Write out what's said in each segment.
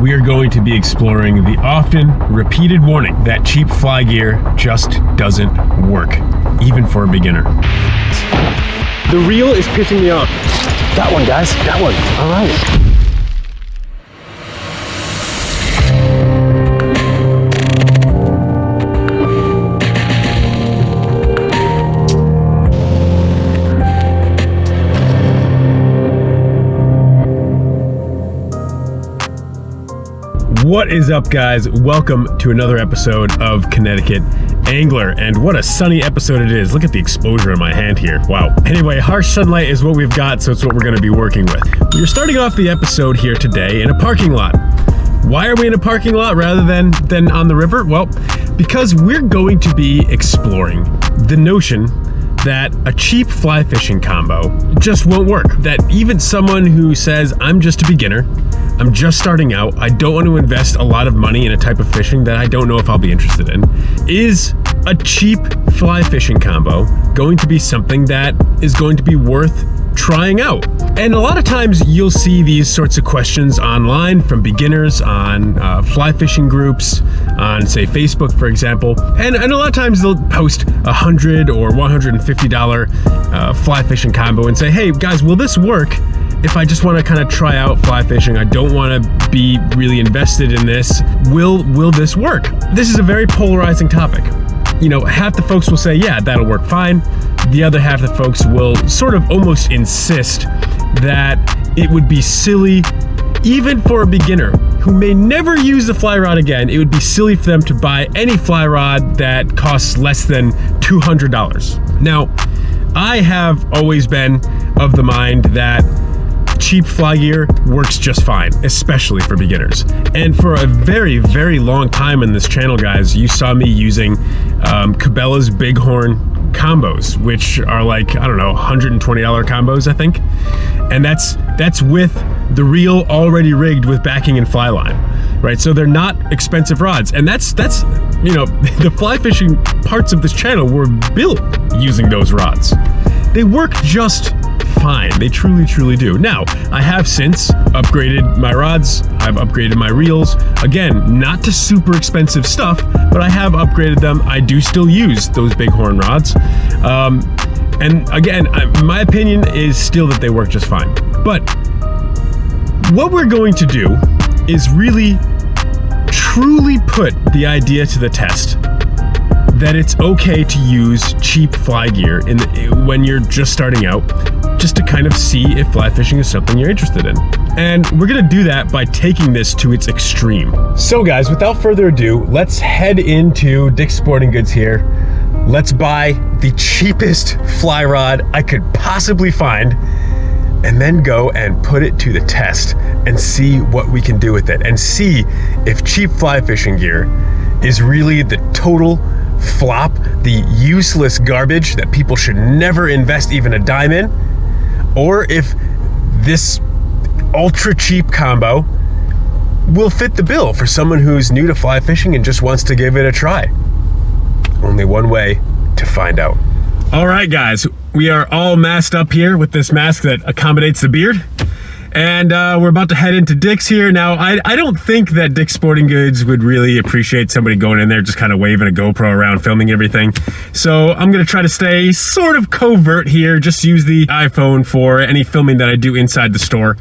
we are going to be exploring the often repeated warning that cheap fly gear just doesn't work, even for a beginner. The reel is pissing me off. Got one, guys, got one. All right. What is up, guys? Welcome to another episode of Connecticut Angler, and what a sunny episode it is. Look at the exposure in my hand here. Wow. Anyway, harsh sunlight is what we've got, so it's what we're going to be working with. We're starting off the episode here today in a parking lot. Why are we in a parking lot rather than on the river? Well, because we're going to be exploring the notion that a cheap fly fishing combo just won't work. That even someone who says, I'm just a beginner, I'm just starting out, I don't want to invest a lot of money in a type of fishing that I don't know if I'll be interested in, is a cheap fly fishing combo going to be something that is going to be worth trying out? And a lot of times you'll see these sorts of questions online from beginners on fly fishing groups, on say Facebook, for example. And a lot of times they'll post $100 or $150 fly fishing combo and say, hey guys, will this work if I just want to kind of try out fly fishing? I don't want to be really invested in this. Will this work? This is a very polarizing topic. You know, half the folks will say, yeah, that'll work fine. The other half of the folks will sort of almost insist that it would be silly, even for a beginner who may never use the fly rod again, it would be silly for them to buy any fly rod that costs less than $200. Now, I have always been of the mind that cheap fly gear works just fine, especially for beginners. And for a very, very long time in this channel, guys, you saw me using Cabela's Bighorn combos, which are like, I don't know, $120 combos, I think. And that's with the reel already rigged with backing and fly line, right? So they're not expensive rods. And that's you know, the fly fishing parts of this channel were built using those rods. They work just fine. They truly, truly do. Now, I have since upgraded my rods. I've upgraded my reels. Again, not to super expensive stuff, but I have upgraded them. I do still use those Bighorn rods. And again, my opinion is still that they work just fine. But what we're going to do is really, truly put the idea to the test that it's okay to use cheap fly gear when you're just starting out, just to kind of see if fly fishing is something you're interested in. And we're gonna do that by taking this to its extreme. So guys, without further ado, let's head into Dick's Sporting Goods here. Let's buy the cheapest fly rod I could possibly find, and then go and put it to the test and see what we can do with it, and see if cheap fly fishing gear is really the total flop, the useless garbage that people should never invest even a dime in, or if this ultra cheap combo will fit the bill for someone who's new to fly fishing and just wants to give it a try. Only one way to find out. All right, guys, we are all masked up here with this mask that accommodates the beard. And we're about to head into Dick's here. Now, I don't think that Dick's Sporting Goods would really appreciate somebody going in there just kind of waving a GoPro around, filming everything. So I'm gonna try to stay sort of covert here, just use the iPhone for any filming that I do inside the store.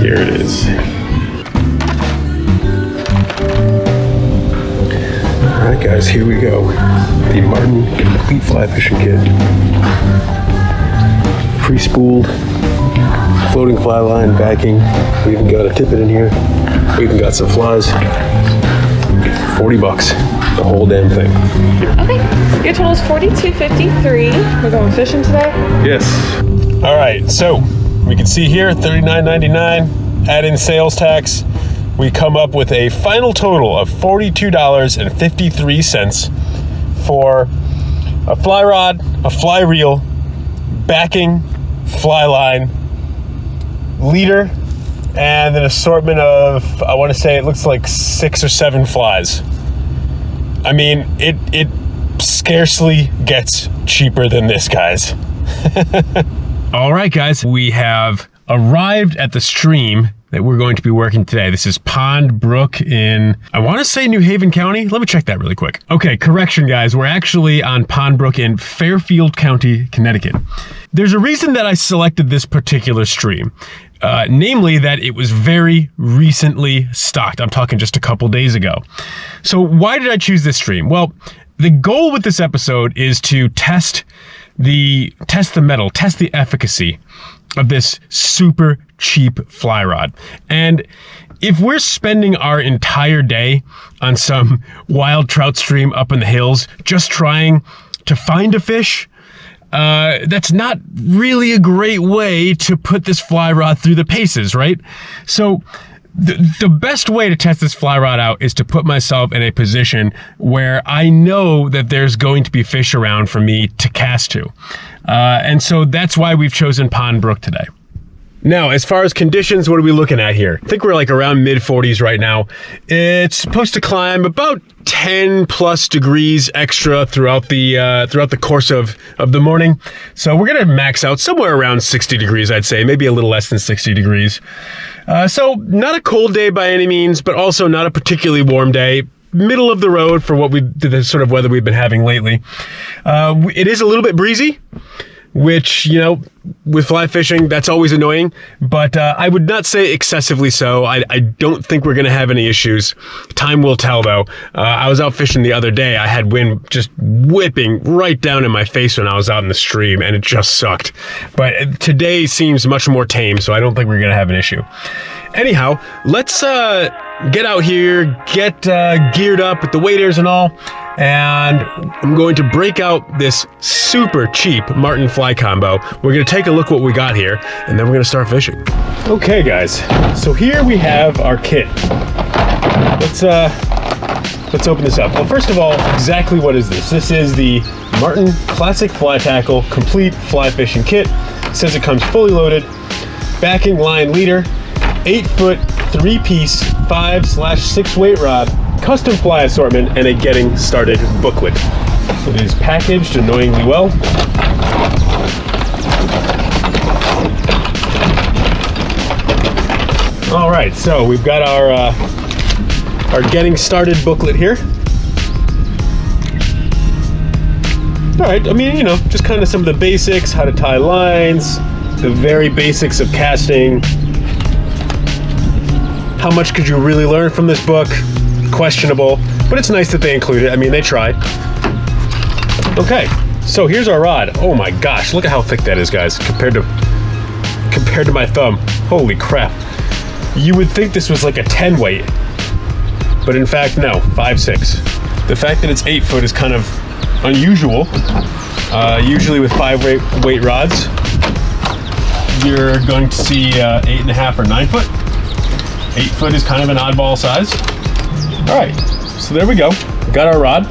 Here it is. All right, guys, here we go. The Martin Complete Fly Fishing Kit. Pre-spooled, floating fly line, backing. We even got a tippet in here. We even got some flies. $40, the whole damn thing. Okay, your total is $42.53. We're going fishing today? Yes. All right, so we can see here $39.99. Add in sales tax, we come up with a final total of $42.53 for a fly rod, a fly reel, backing, fly line, leader and an assortment of, I want to say it looks like 6 or 7 flies. I mean, it scarcely gets cheaper than this, guys. All right, guys, we have arrived at the stream that we're going to be working today. This is Pond Brook in, I want to say New Haven County. Let me check that really quick. Okay, correction, guys. We're actually on Pond Brook in Fairfield County, Connecticut. There's a reason that I selected this particular stream. Namely that it was very recently stocked. I'm talking just a couple days ago. So why did I choose this stream? Well, the goal with this episode is to test the metal, test the efficacy of this super cheap fly rod. And if we're spending our entire day on some wild trout stream up in the hills just trying to find a fish, that's not really a great way to put this fly rod through the paces, right? So the best way to test this fly rod out is to put myself in a position where I know that there's going to be fish around for me to cast to. And so that's why we've chosen Pond Brook today. Now, as far as conditions, what are we looking at here? I think we're like around mid 40s right now. It's supposed to climb about 10 plus degrees extra throughout the course of the morning. So we're gonna max out somewhere around 60 degrees, I'd say, maybe a little less than 60 degrees. So not a cold day by any means, but also not a particularly warm day. Middle of the road for the sort of weather we've been having lately. It is a little bit breezy, which, you know, with fly fishing, that's always annoying, but I would not say excessively so. I don't think we're gonna have any issues. Time will tell, though. I was out fishing the other day. I had wind just whipping right down in my face when I was out in the stream, and it just sucked. But today seems much more tame, so I don't think we're gonna have an issue. Anyhow, let's get out here, get geared up with the waders and all, and I'm going to break out this super cheap Martin fly combo. We're going to take a look what we got here, and then we're going to start fishing. Okay, guys, so here we have our kit. Let's open this up. Well, first of all, exactly what is this? This is the Martin Classic Fly Tackle Complete Fly Fishing Kit. It says it comes fully loaded, backing line leader, 8-foot 3-piece 5/6 weight rod, custom fly assortment, and a getting started booklet. It is packaged annoyingly well. All right, so we've got our getting started booklet here. All right, I mean, you know, just kind of some of the basics, how to tie lines, the very basics of casting. How much could you really learn from this book? Questionable, but it's nice that they include it. I mean, they tried. Okay, so here's our rod. Oh my gosh, look at how thick that is, guys, compared to my thumb. Holy crap. You would think this was like a 10 weight, but in fact, no, 5/6. The fact that it's 8 foot is kind of unusual. Usually with 5 weight rods, you're going to see 8.5 or 9 foot. 8 foot is kind of an oddball size. All right, so there we go. Got our rod.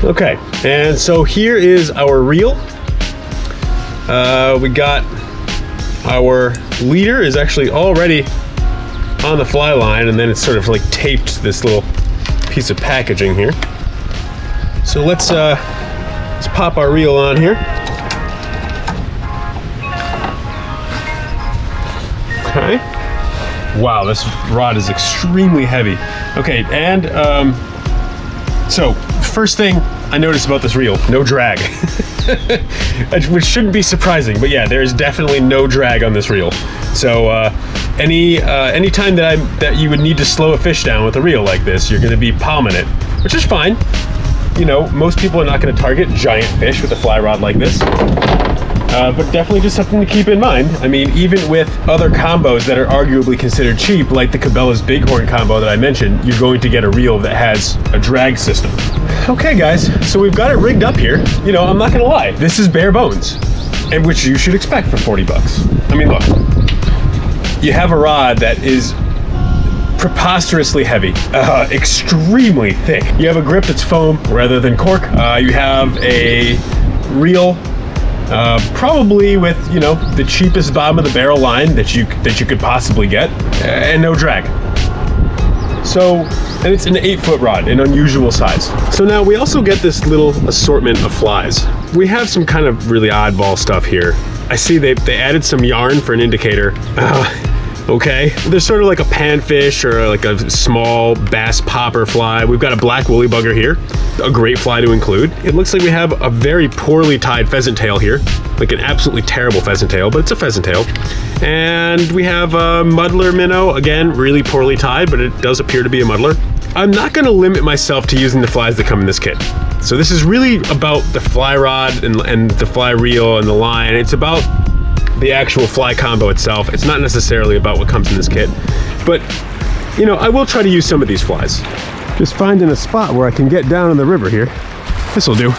Okay, and so here is our reel. We got our leader is actually already on the fly line, and then it's sort of like taped to this little piece of packaging here. So let's pop our reel on here. Okay. Wow, this rod is extremely heavy. Okay, and so first thing I noticed about this reel, no drag. Which shouldn't be surprising, but yeah, there is definitely no drag on this reel. So any time that you would need to slow a fish down with a reel like this, you're gonna be palming it, which is fine. You know, most people are not gonna target giant fish with a fly rod like this. But definitely just something to keep in mind. I mean, even with other combos that are arguably considered cheap, like the Cabela's Bighorn combo that I mentioned, you're going to get a reel that has a drag system. Okay, guys, so we've got it rigged up here. You know, I'm not gonna lie, this is bare bones, and which you should expect for 40 bucks. I mean, look, you have a rod that is preposterously heavy, extremely thick. You have a grip that's foam rather than cork. You have a reel Probably with, you know, the cheapest bottom of the barrel line that you could possibly get, and no drag. So, and it's an 8-foot rod, an unusual size. So now we also get this little assortment of flies. We have some kind of really oddball stuff here. I see they added some yarn for an indicator. Okay. There's sort of like a panfish or like a small bass popper fly. We've got a black woolly bugger here, a great fly to include. It looks like we have a very poorly tied pheasant tail here, like an absolutely terrible pheasant tail, but it's a pheasant tail. And we have a muddler minnow, again, really poorly tied, but it does appear to be a muddler. I'm not gonna limit myself to using the flies that come in this kit. So this is really about the fly rod and the fly reel and the line. It's about the actual fly combo itself. It's not necessarily about what comes in this kit, but you know, I will try to use some of these flies. Just finding a spot where I can get down in the river here. This'll do.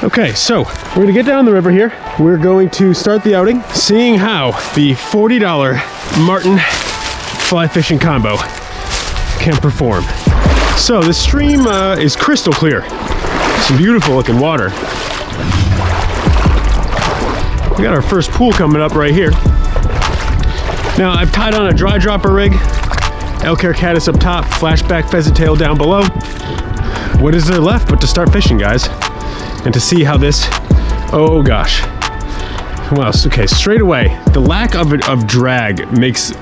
Okay, so we're gonna get down the river here. We're going to start the outing, seeing how the $40 Martin fly fishing combo can perform. So the stream is crystal clear. Some beautiful looking water. We got our first pool coming up right here. Now I've tied on a dry dropper rig, elk hair caddis up top, flashback pheasant tail down below. What is there left but to start fishing, guys? And to see how this, oh gosh. Well, okay, straight away, the lack of drag makes,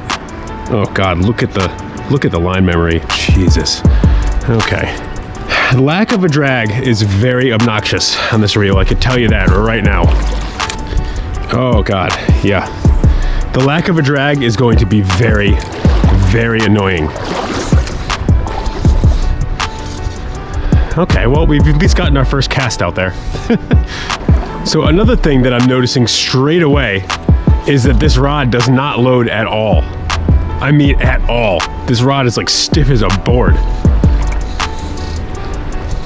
oh God, look at the line memory, Jesus. Okay. The lack of a drag is very obnoxious on this reel, I can tell you that right now. Oh God, yeah. The lack of a drag is going to be very, very annoying. Okay, well, we've at least gotten our first cast out there. So another thing that I'm noticing straight away is that this rod does not load at all. I mean, at all. This rod is like stiff as a board.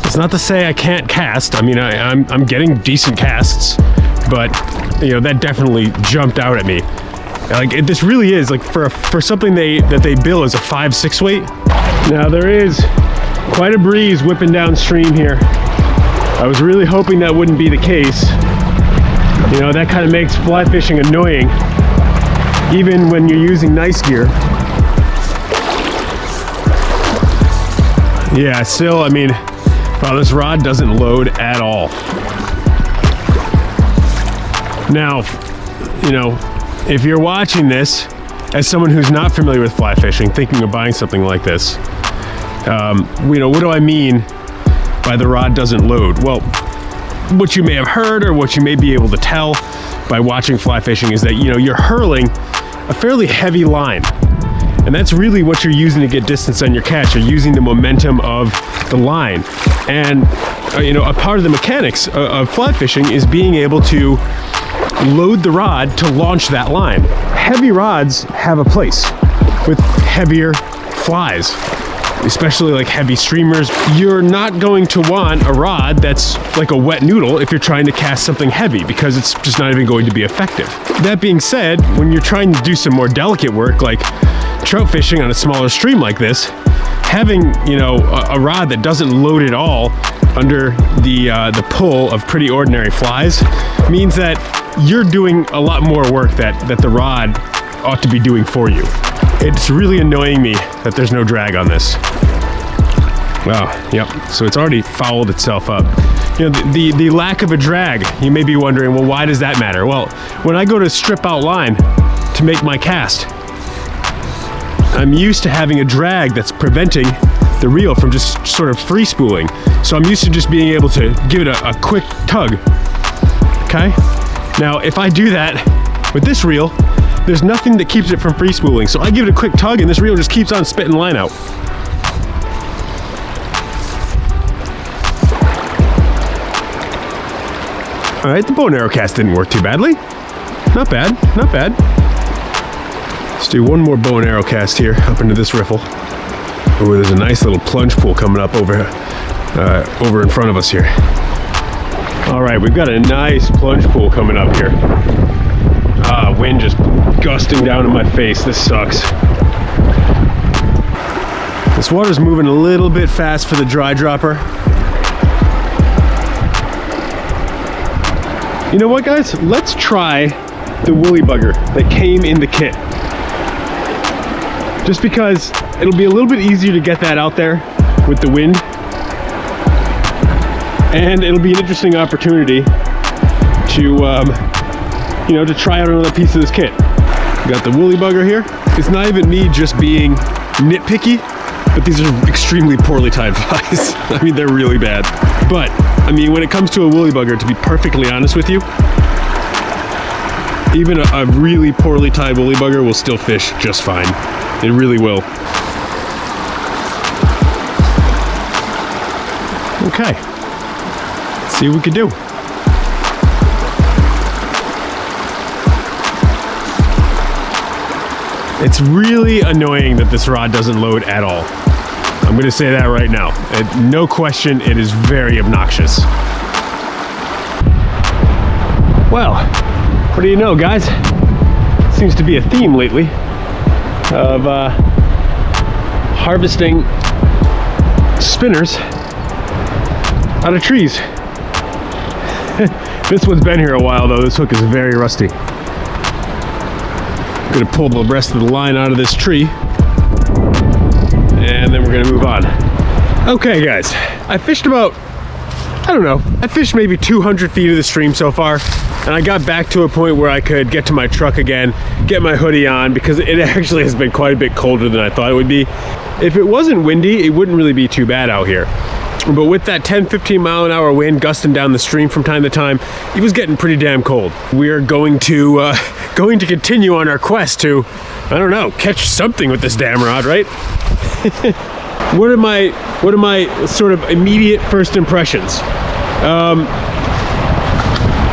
It's not to say I can't cast. I mean, I'm getting decent casts, but you know, that definitely jumped out at me. Like, this really is like for something that they bill as a 5-6 weight. Now there is quite a breeze whipping downstream here. I was really hoping that wouldn't be the case. You know, that kind of makes fly fishing annoying, even when you're using nice gear. Yeah, still, I mean, wow, this rod doesn't load at all. Now, you know, if you're watching this as someone who's not familiar with fly fishing, thinking of buying something like this, you know, what do I mean by the rod doesn't load? Well, what you may have heard or what you may be able to tell by watching fly fishing is that, you know, you're hurling a fairly heavy line. And that's really what you're using to get distance on your catch. You're using the momentum of the line. And, you know, a part of the mechanics of fly fishing is being able to load the rod to launch that line. Heavy rods have a place with heavier flies, especially like heavy streamers. You're not going to want a rod that's like a wet noodle if you're trying to cast something heavy, because it's just not even going to be effective. That being said, when you're trying to do some more delicate work like trout fishing on a smaller stream like this, having, you know, a rod that doesn't load at all under the pull of pretty ordinary flies means that you're doing a lot more work that the rod ought to be doing for you. It's really annoying me that there's no drag on this. Wow, yep, so it's already fouled itself up. You know, the lack of a drag, you may be wondering, well, why does that matter? Well, when I go to strip out line to make my cast, I'm used to having a drag that's preventing the reel from just sort of free spooling. So I'm used to just being able to give it a quick tug, okay? Now, if I do that with this reel, there's nothing that keeps it from free spooling. So I give it a quick tug and this reel just keeps on spitting line out. All right, the bow and arrow cast didn't work too badly. Not bad, not bad. Let's do one more bow and arrow cast here up into this riffle. Oh, there's a nice little plunge pool coming up over in front of us here. All right, we've got a nice plunge pool coming up here. Wind just gusting down in my face. This sucks. This water's moving a little bit fast for the dry dropper. You know what, guys? Let's try the woolly bugger that came in the kit. Just because it'll be a little bit easier to get that out there with the wind. And it'll be an interesting opportunity to, you know, to try out another piece of this kit. We got the woolly bugger here. It's not even me just being nitpicky, but these are extremely poorly tied flies. I mean, they're really bad. But, I mean, when it comes to a woolly bugger, to be perfectly honest with you, even a really poorly tied woolly bugger will still fish just fine. It really will. Okay, let's see what we can do. It's really annoying that this rod doesn't load at all. I'm gonna say that right now. No question, it is very obnoxious. Well, what do you know, guys? Seems to be a theme lately of harvesting spinners out of trees. This one's been here a while though. This hook is very rusty. I'm gonna pull the rest of the line out of this tree and then we're gonna move on. Okay guys, I fished about, I don't know, I fished maybe 200 feet of the stream so far, and I got back to a point where I could get to my truck again, get my hoodie on, because it actually has been quite a bit colder than I thought it would be. If it wasn't windy, it wouldn't really be too bad out here. But with that 10-15 mile an hour wind gusting down the stream from time to time, it was getting pretty damn cold. We're going to continue on our quest to, I don't know, catch something with this damn rod, right? What are my sort of immediate first impressions?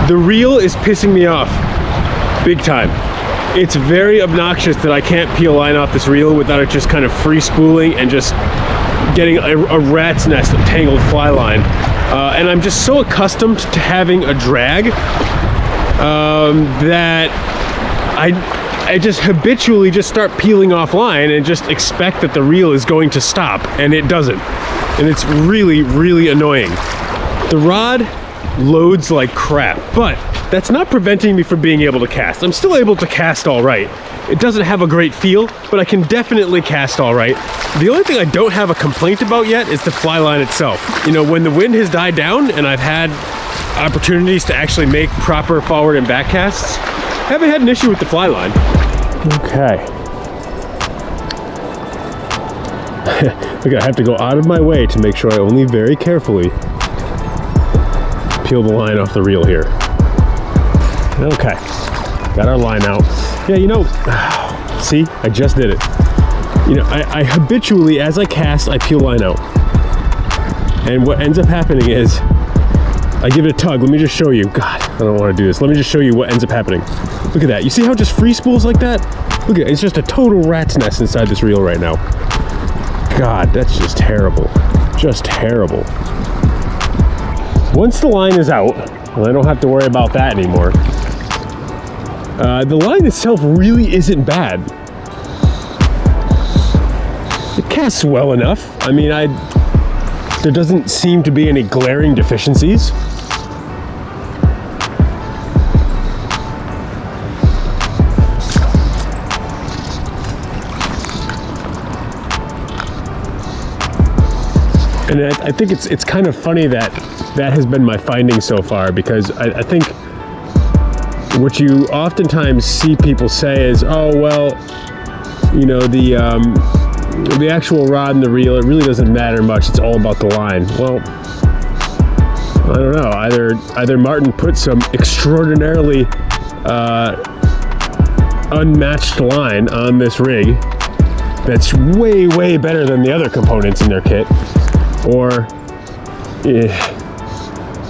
The reel is pissing me off big time. It's very obnoxious that I can't peel line off this reel without it just kind of free spooling and just getting a rat's nest of tangled fly line. And I'm just so accustomed to having a drag that I just habitually just start peeling off line and just expect that the reel is going to stop, and it doesn't. And it's really, really annoying. The rod loads like crap, but that's not preventing me from being able to cast. I'm still able to cast all right. It doesn't have a great feel, but I can definitely cast all right. The only thing I don't have a complaint about yet is the fly line itself. You know, when the wind has died down and I've had opportunities to actually make proper forward and back casts, I haven't had an issue with the fly line. Okay. Look, I have to go out of my way to make sure I only very carefully peel the line off the reel here. Okay, got our line out. Yeah, you know, see, I just did it. You know, I habitually, as I cast, I peel line out. And what ends up happening is, I give it a tug. Let me just show you. God, I don't want to do this. Let me just show you what ends up happening. Look at that. You see how it just free spools like that? Look at it. It's just a total rat's nest inside this reel right now. God, that's just terrible. Just terrible. Once the line is out, well, I don't have to worry about that anymore. The line itself really isn't bad. It casts well enough. I mean, there doesn't seem to be any glaring deficiencies. And I think it's kind of funny that has been my finding so far, because I think what you oftentimes see people say is, oh, well, you know, the actual rod and the reel, it really doesn't matter much. It's all about the line. Well, I don't know. Either Martin put some extraordinarily unmatched line on this rig that's way, way better than the other components in their kit, or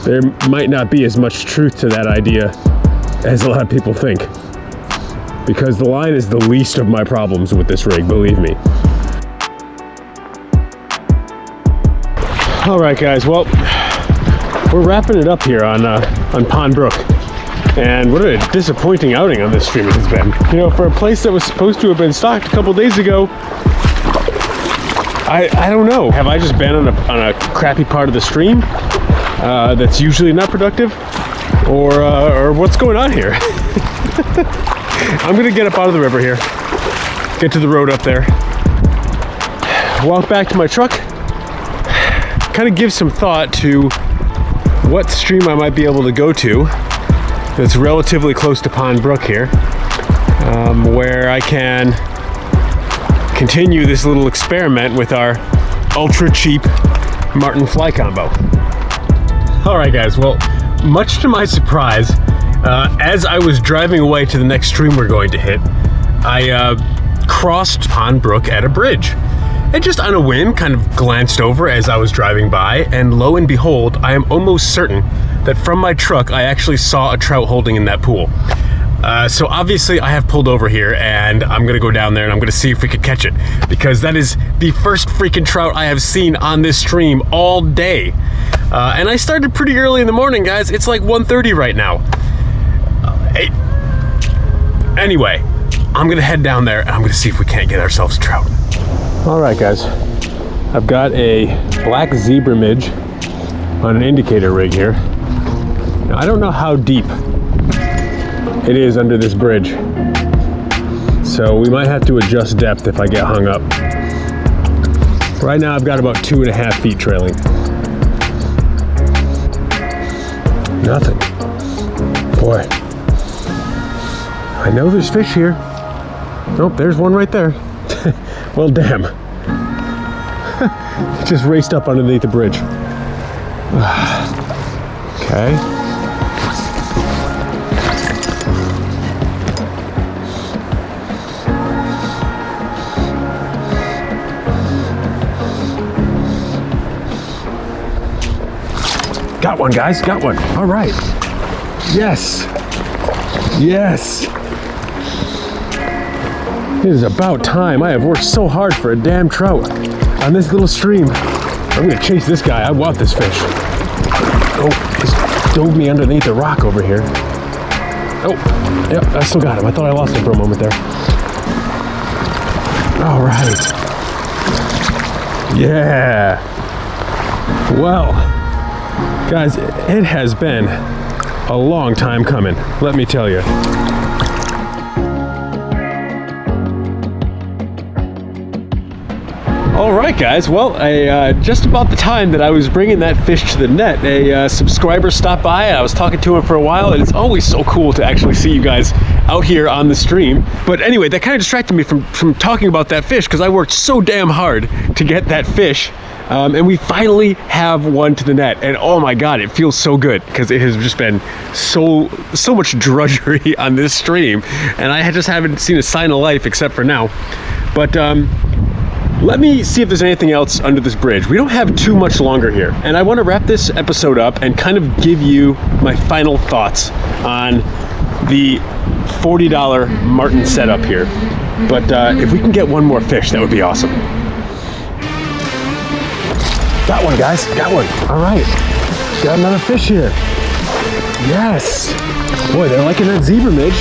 there might not be as much truth to that idea as a lot of people think, because the line is the least of my problems with this rig, believe me. All right, guys, well, we're wrapping it up here on Pond Brook, and what a disappointing outing on this stream it has been. You know, for a place that was supposed to have been stocked a couple days ago, I don't know. Have I just been on a crappy part of the stream that's usually not productive? or what's going on here. I'm gonna get up out of the river here, get to the road up there, walk back to my truck, kind of give some thought to what stream I might be able to go to that's relatively close to Pond Brook here, where I can continue this little experiment with our ultra cheap Martin fly combo. All right, guys, well, much to my surprise, as I was driving away to the next stream we're going to hit, I crossed Pond Brook at a bridge. And just on a whim, kind of glanced over as I was driving by, and lo and behold, I am almost certain that from my truck, I actually saw a trout holding in that pool. So obviously I have pulled over here, and I'm gonna go down there and I'm gonna see if we could catch it, because that is the first freaking trout I have seen on this stream all day. And I started pretty early in the morning, guys. It's like 1:30 right now. Anyway, I'm gonna head down there and I'm gonna see if we can't get ourselves a trout. All right, guys, I've got a black zebra midge on an indicator rig here. Now, I don't know how deep it is under this bridge, so we might have to adjust depth if I get hung up. Right now I've got about 2.5 feet trailing. Nothing. Boy, I know there's fish here. Nope, there's one right there. Well, damn. Just raced up underneath the bridge. Okay. Got one, guys, got one. All right. Yes. Yes. It is about time. I have worked so hard for a damn trout on this little stream. I'm gonna chase this guy. I want this fish. Oh, he's dove me underneath the rock over here. Oh, yep, I still got him. I thought I lost him for a moment there. All right. Yeah. Well, guys, it has been a long time coming, let me tell you. All right, guys, well, just about the time that I was bringing that fish to the net, a subscriber stopped by, and I was talking to him for a while, and it's always so cool to actually see you guys out here on the stream. But anyway, that kind of distracted me from talking about that fish, because I worked so damn hard to get that fish. And we finally have one to the net, and oh my god, it feels so good, because it has just been so much drudgery on this stream, and I just haven't seen a sign of life except for now. But let me see if there's anything else under this bridge. We don't have too much longer here, and I want to wrap this episode up and kind of give you my final thoughts on the $40 Martin setup here. But if we can get one more fish, that would be awesome. Got one, guys, got one. All right, got another fish here. Yes. Boy, they're liking that zebra midge.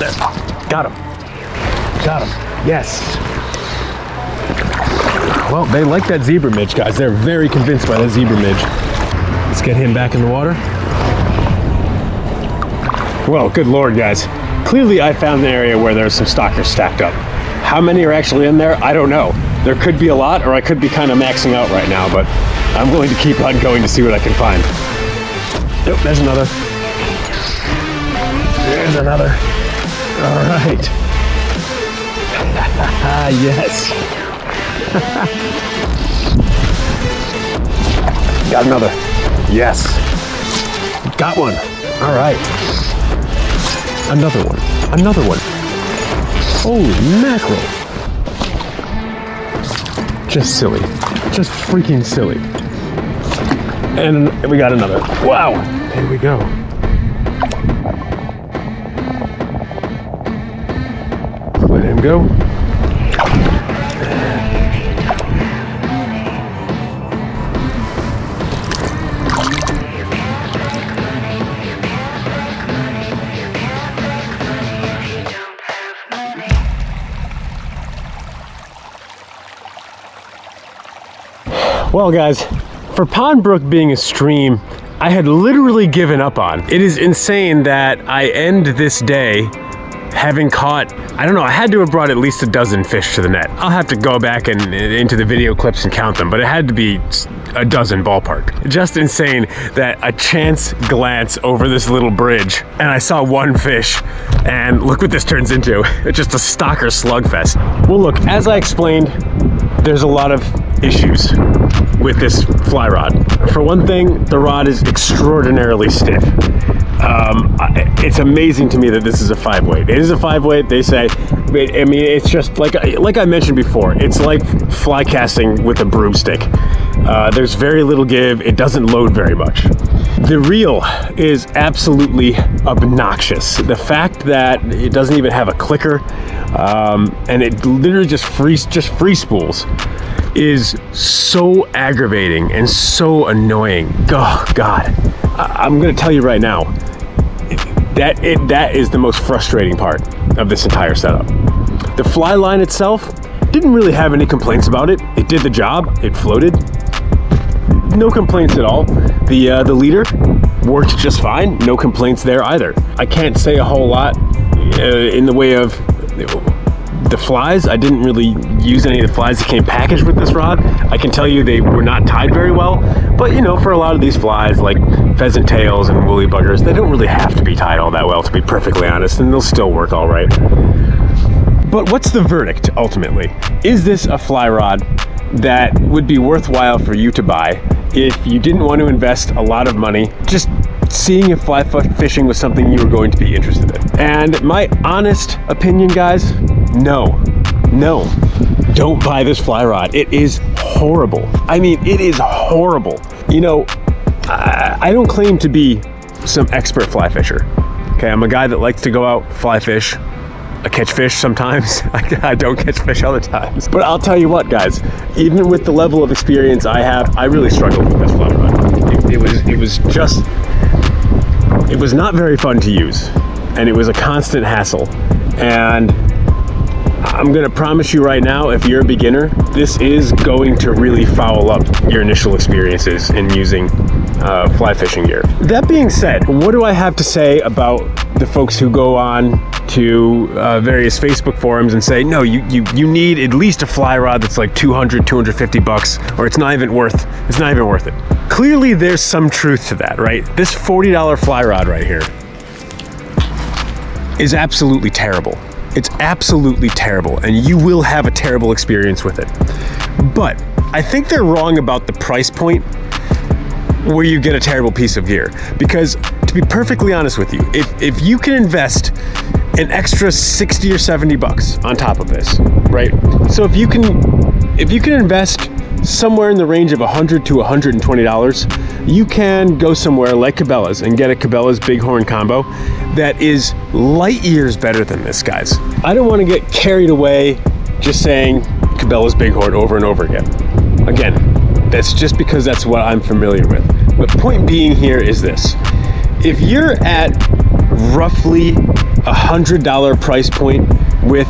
There, got him. Got him, yes. Well, they like that zebra midge, guys. They're very convinced by that zebra midge. Let's get him back in the water. Well, good lord, guys. Clearly I found an area where there's some stockers stacked up. How many are actually in there? I don't know. There could be a lot, or I could be kind of maxing out right now, but I'm going to keep on going to see what I can find. Yep, there's another. There's another. All right. Yes. Got another. Yes. Got one. All right. Another one. Another one. Holy mackerel. Just silly. Just freaking silly. And we got another. Wow. There we go. Let him go. Well guys, for Pond Brook being a stream I had literally given up on, it is insane that I end this day having caught, I don't know, I had to have brought at least a dozen fish to the net. I'll have to go back and into the video clips and count them, but it had to be a dozen ballpark. Just insane that a chance glance over this little bridge and I saw one fish, and look what this turns into. It's just a stalker slugfest. Well look, as I explained, there's a lot of issues with this fly rod. For one thing, the rod is extraordinarily stiff. It's amazing to me that this is a 5-weight. It is a 5-weight, they say. I mean, it's just like I mentioned before, it's like fly casting with a broomstick. There's very little give, it doesn't load very much. The reel is absolutely obnoxious. The fact that it doesn't even have a clicker, and it literally just free spools, is so aggravating and so annoying. Oh God, I'm gonna tell you right now, that is the most frustrating part of this entire setup. The fly line itself didn't really have any complaints about it. It did the job, it floated. No complaints at all. The leader worked just fine. No complaints there either. I can't say a whole lot in the way of the flies. I didn't really use any of the flies that came packaged with this rod. I can tell you they were not tied very well, but you know, for a lot of these flies like pheasant tails and woolly buggers, they don't really have to be tied all that well, to be perfectly honest, and they'll still work all right. But what's the verdict ultimately? Is this a fly rod that would be worthwhile for you to buy if you didn't want to invest a lot of money just seeing if fly fishing was something you were going to be interested in? And my honest opinion, guys, no, don't buy this fly rod. It is horrible. I mean, it is horrible. You know, I don't claim to be some expert fly fisher. Okay, I'm a guy that likes to go out, fly fish. I catch fish sometimes. I don't catch fish other times. But I'll tell you what, guys, even with the level of experience I have, I really struggled with this fly rod. It was not very fun to use, and it was a constant hassle. And I'm gonna promise you right now, if you're a beginner, this is going to really foul up your initial experiences in using fly fishing gear. That being said, what do I have to say about the folks who go on to various Facebook forums and say, no, you need at least a fly rod that's like 200, 250 bucks, or it's not even worth it. Clearly there's some truth to that, right? This $40 fly rod right here is absolutely terrible. It's absolutely terrible, and you will have a terrible experience with it. But I think they're wrong about the price point where you get a terrible piece of gear. Because to be perfectly honest with you, if you can invest an extra 60 or 70 bucks on top of this, right? So if you can invest somewhere in the range of $100 to $120, you can go somewhere like Cabela's and get a Cabela's Bighorn combo that is light years better than this, guys. I don't want to get carried away just saying Cabela's Bighorn over and over again. Again, that's just because that's what I'm familiar with. The point being here is this. If you're at roughly $100 price point with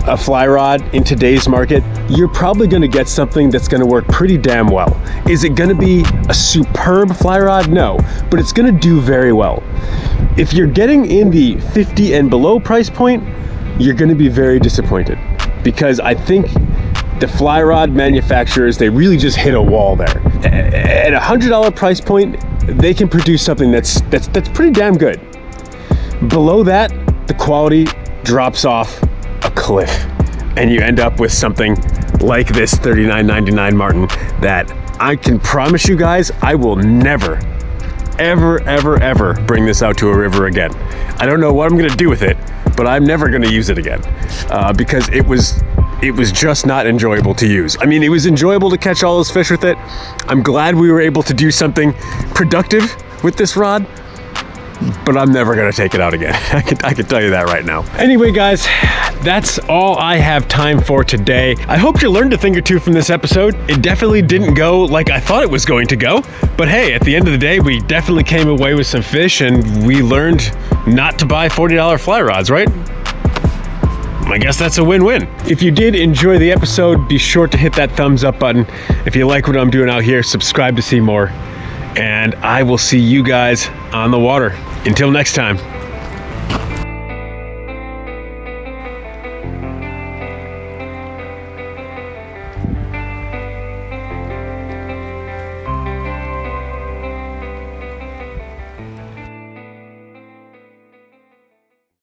a fly rod in today's market, you're probably going to get something that's going to work pretty damn well. Is it going to be a superb fly rod? No, but it's going to do very well. If you're getting in the 50 and below price point, you're going to be very disappointed, because I think the fly rod manufacturers, they really just hit a wall there. At a $100 price point, they can produce something that's pretty damn good. Below that, the quality drops off a cliff, and you end up with something like this $39.99 Martin that I can promise you guys, I will never, ever bring this out to a river again. I don't know what I'm gonna do with it, but I'm never gonna use it again, because it was just not enjoyable to use. I mean, it was enjoyable to catch all those fish with it. I'm glad we were able to do something productive with this rod, but I'm never gonna take it out again. I can tell you that right now. Anyway, guys, that's all I have time for today. I hope you learned a thing or two from this episode. It definitely didn't go like I thought it was going to go, but hey, at the end of the day, we definitely came away with some fish, and we learned not to buy $40 fly rods, right? I guess that's a win-win. If you did enjoy the episode, be sure to hit that thumbs up button. If you like what I'm doing out here, subscribe to see more. And I will see you guys on the water. Until next time.